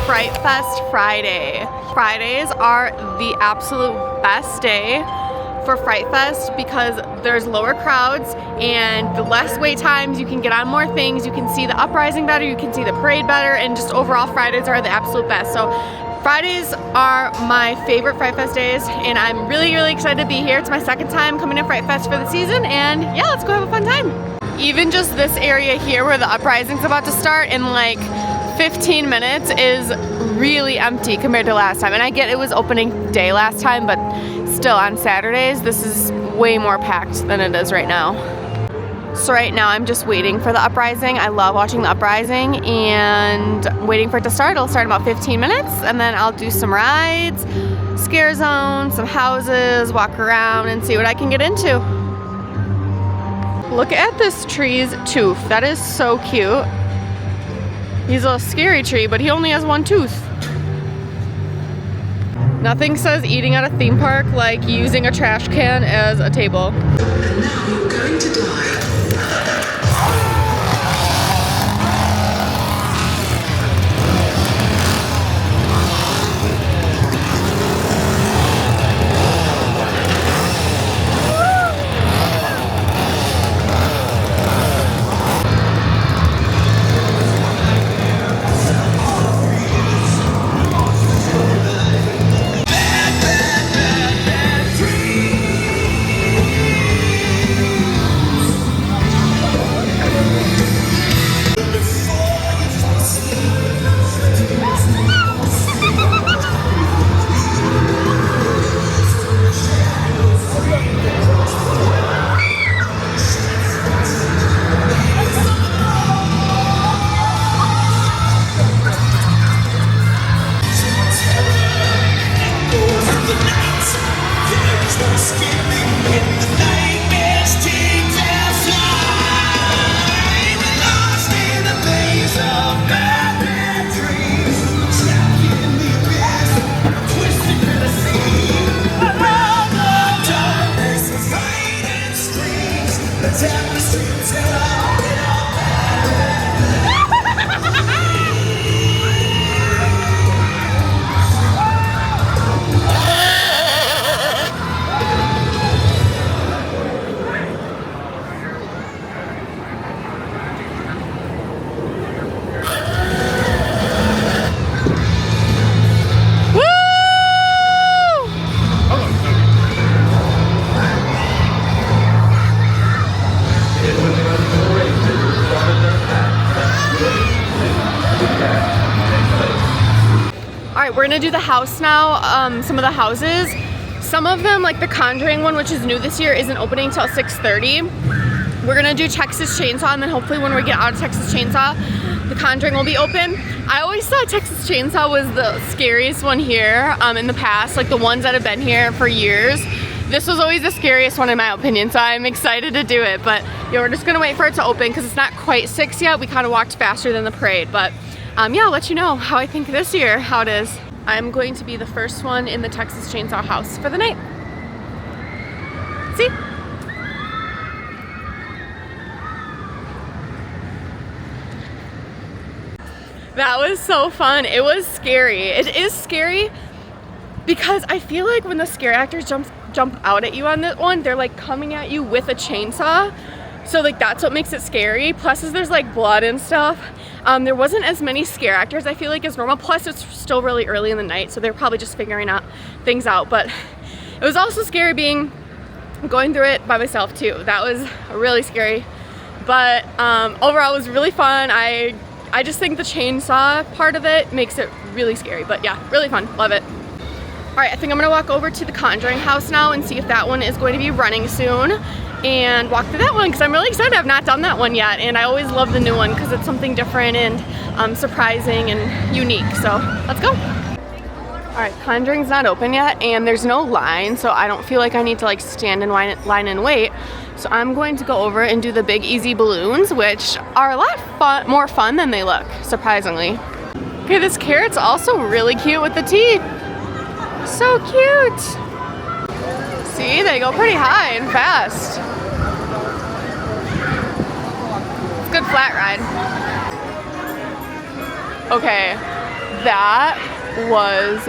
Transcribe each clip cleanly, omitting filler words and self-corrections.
Fright Fest Friday. Fridays are the absolute best day for Fright Fest because there's lower crowds and the less wait times. You can get on more things, you can see the uprising better, you can see the parade better, and just overall Fridays are the absolute best. So Fridays are my favorite Fright Fest days, and I'm really excited to be here. It's my second time coming to Fright Fest for the season, and yeah, let's go have a fun time. Even just this area here where the uprising's about to start in like 15 minutes is really empty compared to last time. And I get it was opening day last time, but still on Saturdays, this is way more packed than it is right now. So right now I'm just waiting for the uprising. I love watching the uprising and waiting for it to start. It'll start in about 15 minutes and then I'll do some rides, scare zone, some houses, walk around and see what I can get into. Look at this tree's tooth. That is so cute. He's a scary tree, but he only has one tooth. Nothing says eating at a theme park like using a trash can as a table. And now you're going to die. We're gonna do the house now, some of the houses. Some of them, like the Conjuring one, which is new this year, isn't opening till 6:30. We're gonna do Texas Chainsaw, and then hopefully when we get out of Texas Chainsaw, the Conjuring will be open. I always thought Texas Chainsaw was the scariest one here in the past, like the ones that have been here for years. This was always the scariest one in my opinion, so I'm excited to do it. But yeah, we're just gonna wait for it to open because it's not quite 6 yet. We kind of walked faster than the parade, but yeah, I'll let you know how I think this year, how it is. I'm going to be the first one in the Texas Chainsaw house for the night. See? That was so fun. It was scary. It is scary because I feel like when the scare actors jump out at you on this one, they're like coming at you with a chainsaw. So like that's what makes it scary. Plus there's like blood and stuff. There wasn't as many scare actors I feel like as normal. Plus it's still really early in the night, so they're probably just figuring things out. But it was also scary going through it by myself too. That was really scary. But overall it was really fun. I just think the chainsaw part of it makes it really scary. But yeah, really fun. Love it. Alright, I think I'm gonna walk over to the Conjuring house now and see if that one is going to be running soon. And walk through that one because I'm really excited. I've not done that one yet, and I always love the new one because it's something different and surprising and unique. So let's go. All right, Conjuring's not open yet, and there's no line, so I don't feel like I need to like stand in line and wait. So I'm going to go over and do the big easy balloons, which are a lot more fun than they look, surprisingly. Okay, this carrot's also really cute with the teeth. So cute. See, they go pretty high and fast. It's a good flat ride. Okay, that was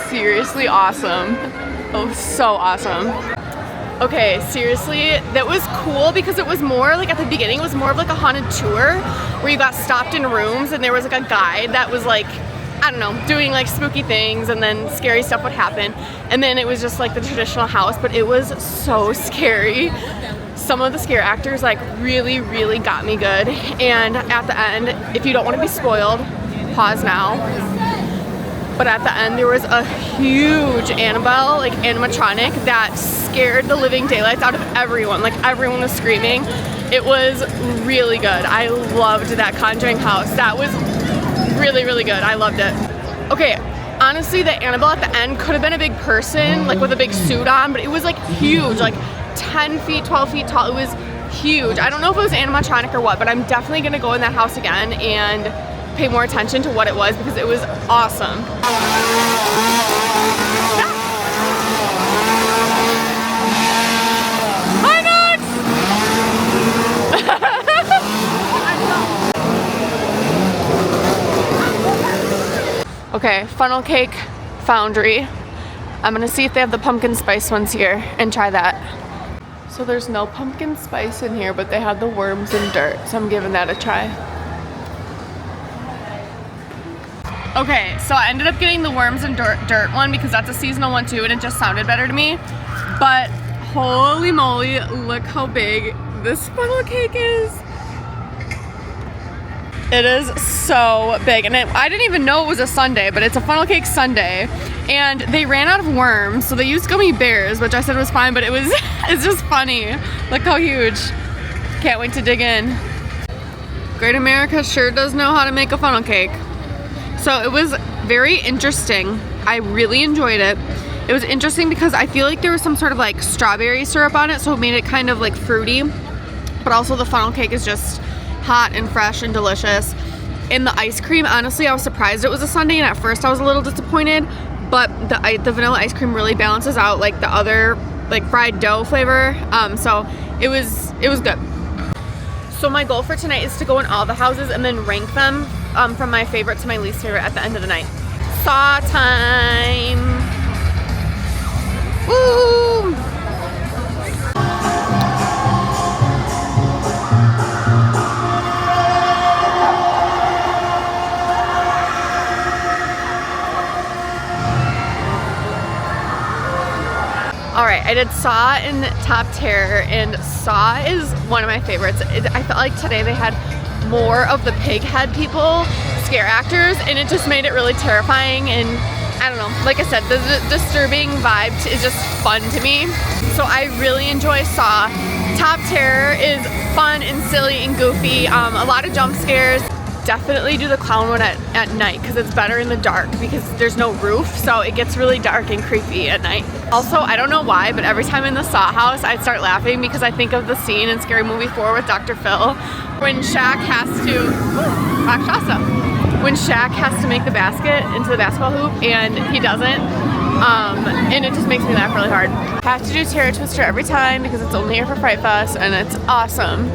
seriously awesome. It was so awesome. Okay, seriously, that was cool because it was more like at the beginning, it was more of like a haunted tour where you got stopped in rooms and there was like a guide that was like, I don't know, doing like spooky things and then scary stuff would happen. And then it was just like the traditional house, but it was so scary. Some of the scare actors like really, really got me good. And at the end, if you don't want to be spoiled, pause now. But at the end, there was a huge Annabelle, like animatronic, that scared the living daylights out of everyone. Like everyone was screaming. It was really good. I loved that Conjuring house. That was really, really good. I loved it. Okay, honestly, the Annabelle at the end could have been a big person, like with a big suit on, but it was like huge, like 10 feet, 12 feet tall. It was huge. I don't know if it was animatronic or what, but I'm definitely gonna go in that house again and pay more attention to what it was because it was awesome. Hi, Max! Okay, funnel cake foundry. I'm gonna see if they have the pumpkin spice ones here and try that. So there's no pumpkin spice in here, but they had the worms and dirt, so I'm giving that a try. Okay, so I ended up getting the worms and dirt one because that's a seasonal one too and it just sounded better to me. But holy moly, look how big this funnel cake is. It is so big, and I didn't even know it was a sundae, but it's a funnel cake sundae. And they ran out of worms, so they used gummy bears, which I said was fine, but it's just funny. Look how huge. Can't wait to dig in. Great America sure does know how to make a funnel cake. So it was very interesting. I really enjoyed it. It was interesting because I feel like there was some sort of like strawberry syrup on it, so it made it kind of like fruity. But also the funnel cake is just hot and fresh and delicious. And the ice cream, honestly, I was surprised it was a sundae, and at first I was a little disappointed. But the vanilla ice cream really balances out like the other like fried dough flavor. So it was good. So my goal for tonight is to go in all the houses and then rank them from my favorite to my least favorite at the end of the night. Saw time! Woo! Alright, I did Saw and Top Terror, and Saw is one of my favorites. I felt like today they had more of the pig head people, scare actors, and it just made it really terrifying. And I don't know, like I said, the disturbing vibe is just fun to me. So I really enjoy Saw. Top Terror is fun and silly and goofy, a lot of jump scares. Definitely do the clown one at night because it's better in the dark because there's no roof, so it gets really dark and creepy at night. Also, I don't know why, but every time in the Saw house I start laughing because I think of the scene in Scary Movie 4 with Dr. Phil when Shaq has to when Shaq has to make the basket into the basketball hoop and he doesn't, and it just makes me laugh really hard. I have to do Terror Twister every time because it's only here for Fright Fest and it's awesome.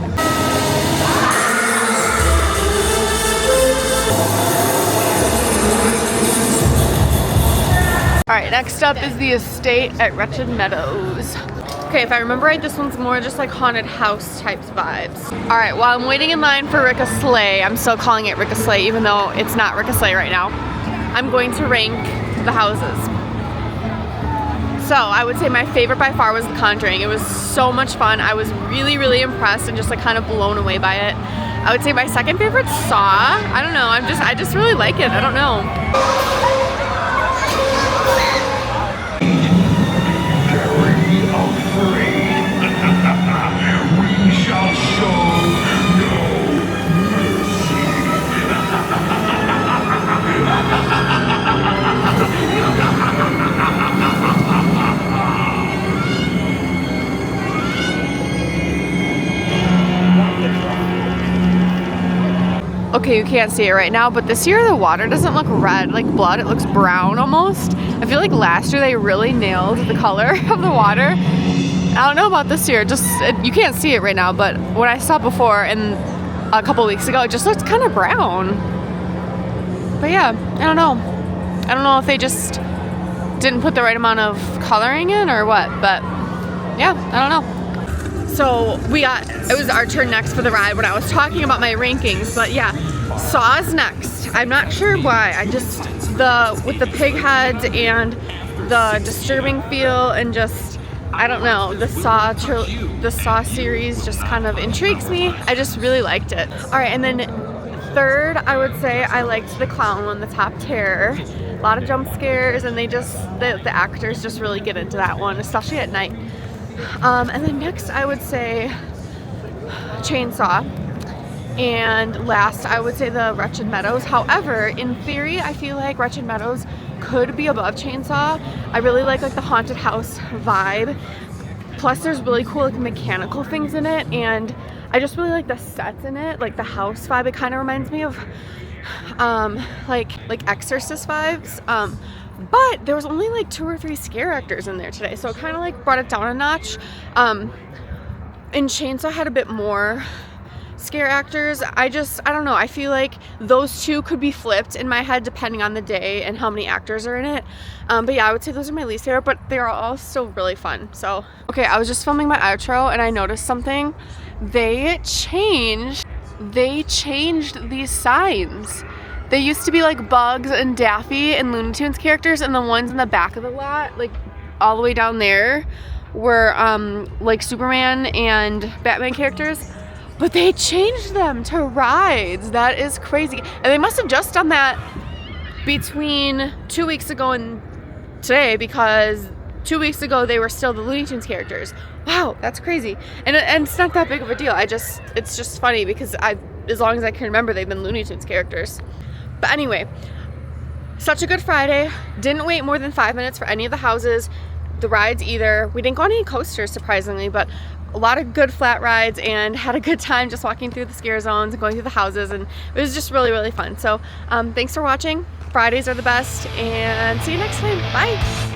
Alright, next up is the estate at Wretched Meadows. Okay, if I remember right, this one's more just like haunted house types vibes. Alright, while I'm waiting in line for Rick Slay, I'm still calling it Rick Slay even though it's not Rick Slay right now, I'm going to rank the houses. So I would say my favorite by far was The Conjuring. It was so much fun. I was really, really impressed and just like kind of blown away by it. I would say my second favorite, Saw. I don't know, I just really like it. I don't know. We shall show no mercy. Okay, you can't see it right now, but this year the water doesn't look red like blood, it looks brown almost. I feel like last year they really nailed the color of the water. I don't know about this year, you can't see it right now, but what I saw before and a couple weeks ago, it just looked kind of brown. But yeah, I don't know. I don't know if they just didn't put the right amount of coloring in or what, but yeah, I don't know. So it was our turn next for the ride when I was talking about my rankings, but yeah, Saw's next. I'm not sure why. With the pig heads and the disturbing feel and just, I don't know, the Saw series just kind of intrigues me. I just really liked it. All right, and then third, I would say I liked the clown one, the Top Terror. A lot of jump scares, and the actors just really get into that one, especially at night. And then next, I would say Chainsaw. And last, I would say the Wretched Meadows. However, in theory, I feel like Wretched Meadows could be above Chainsaw. I really like the haunted house vibe. Plus, there's really cool like mechanical things in it, and I just really like the sets in it, like the house vibe. It kind of reminds me of like Exorcist vibes. But there was only like 2 or 3 scare actors in there today, so it kind of like brought it down a notch. And Chainsaw had a bit more scare actors. I don't know, I feel like those 2 could be flipped in my head depending on the day and how many actors are in it. But yeah, I would say those are my least favorite, but they're all still really fun. So okay, I was just filming my outro and I noticed something. They changed these signs. They used to be like Bugs and Daffy and Looney Tunes characters, and the ones in the back of the lot, like all the way down there, were like Superman and Batman characters. But they changed them to rides. That is crazy. And they must have just done that between 2 weeks ago and today, because 2 weeks ago they were still the Looney Tunes characters. Wow, that's crazy. And it's not that big of a deal. It's just funny because as long as I can remember, they've been Looney Tunes characters. But anyway, such a good Friday. Didn't wait more than 5 minutes for any of the houses, the rides either. We didn't go on any coasters, surprisingly, but a lot of good flat rides, and had a good time just walking through the scare zones and going through the houses, and it was just really, really fun. So thanks for watching. Fridays are the best, and see you next time. Bye.